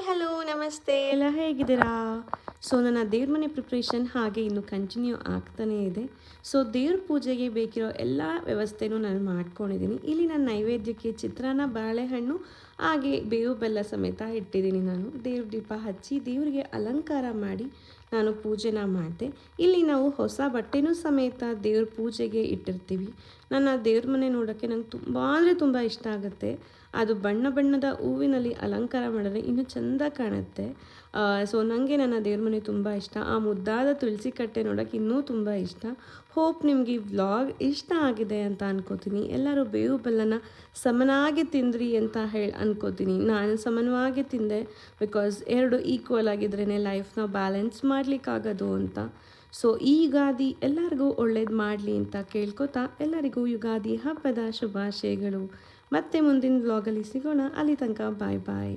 Hello ನಮಸ್ತೆ ಎಲ್ಲ ಹೇಗಿದ್ದೀರಾ? ನನ್ನ ದೇವ್ರ ಮನೆ ಪ್ರಿಪ್ರೇಷನ್ ಹಾಗೆ ಇನ್ನು ಕಂಟಿನ್ಯೂ ಆಗ್ತಾನೇ ಇದೆ. ದೇವ್ರ ಪೂಜೆಗೆ ಬೇಕಿರೋ ಎಲ್ಲ ವ್ಯವಸ್ಥೆನೂ ನಾನು ಮಾಡ್ಕೊಂಡಿದ್ದೀನಿ. ಇಲ್ಲಿ ನಾನು ನೈವೇದ್ಯಕ್ಕೆ ಚಿತ್ರಾನ್ನ, ಬಾಳೆಹಣ್ಣು ಹಾಗೆ ಬೇವು ಬೆಲ್ಲ ಸಮೇತ ಇಟ್ಟಿದ್ದೀನಿ. ನಾನು ದೇವ್ರ ದೀಪ ಹಚ್ಚಿ ದೇವರಿಗೆ ಅಲಂಕಾರ ಮಾಡಿ ನಾನು ಪೂಜೆನ ಮಾಡಿದೆ. ಇಲ್ಲಿ ನಾವು ಹೊಸ ಬಟ್ಟೆನೂ ಸಮೇತ ದೇವ್ರ ಪೂಜೆಗೆ ಇಟ್ಟಿರ್ತೀವಿ. ನನ್ನ ದೇವ್ರ ಮನೆ ನೋಡೋಕ್ಕೆ ನಂಗೆ ತುಂಬ ಅಂದರೆ ತುಂಬ ಇಷ್ಟ ಆಗುತ್ತೆ. ಅದು ಬಣ್ಣ ಬಣ್ಣದ ಹೂವಿನಲ್ಲಿ ಅಲಂಕಾರ ಮಾಡಿದ್ರೆ ಇನ್ನೂ ಚೆಂದ ಕಾಣುತ್ತೆ. ನನಗೆ ನನ್ನ ದೇವ್ರ ಮನೆ ತುಂಬ ಇಷ್ಟ. ಆ ಮುದ್ದಾದ ತುಳಸಿ ಕಟ್ಟೆ ನೋಡೋಕ್ಕೆ ಇನ್ನೂ ತುಂಬ ಇಷ್ಟ. ಹೋಪ್ ನಿಮಗೆ ಈ ವ್ಲಾಗ್ ಇಷ್ಟ ಆಗಿದೆ ಅಂತ ಅನ್ಕೋತೀನಿ. ಎಲ್ಲರೂ ಬೇವು ಬೆಲ್ಲನ ಸಮನಾಗಿ ತಿಂದ್ರಿ ಅಂತ ಅನ್ಕೋತೀನಿ. ನಾನು ಸಮನವಾಗಿ ತಿಂದೆ, ಬಿಕಾಸ್ ಎರಡು ಈಕ್ವಲ್ ಆಗಿದ್ರೇ ಲೈಫ್ನ ಬ್ಯಾಲೆನ್ಸ್ ಮಾಡಲಿಕ್ಕಾಗೋದು ಅಂತ. ಈ ಯುಗಾದಿ ಎಲ್ಲರಿಗೂ ಒಳ್ಳೇದು ಮಾಡಲಿ ಅಂತ ಕೇಳ್ಕೊತಾ ಎಲ್ಲರಿಗೂ ಯುಗಾದಿ ಹಬ್ಬದ ಶುಭಾಶಯಗಳು. ಮತ್ತೆ ಮುಂದಿನ ವ್ಲಾಗಲ್ಲಿ ಸಿಗೋಣ. ಅಲ್ಲಿ ತನಕ ಬಾಯ್ ಬಾಯ್.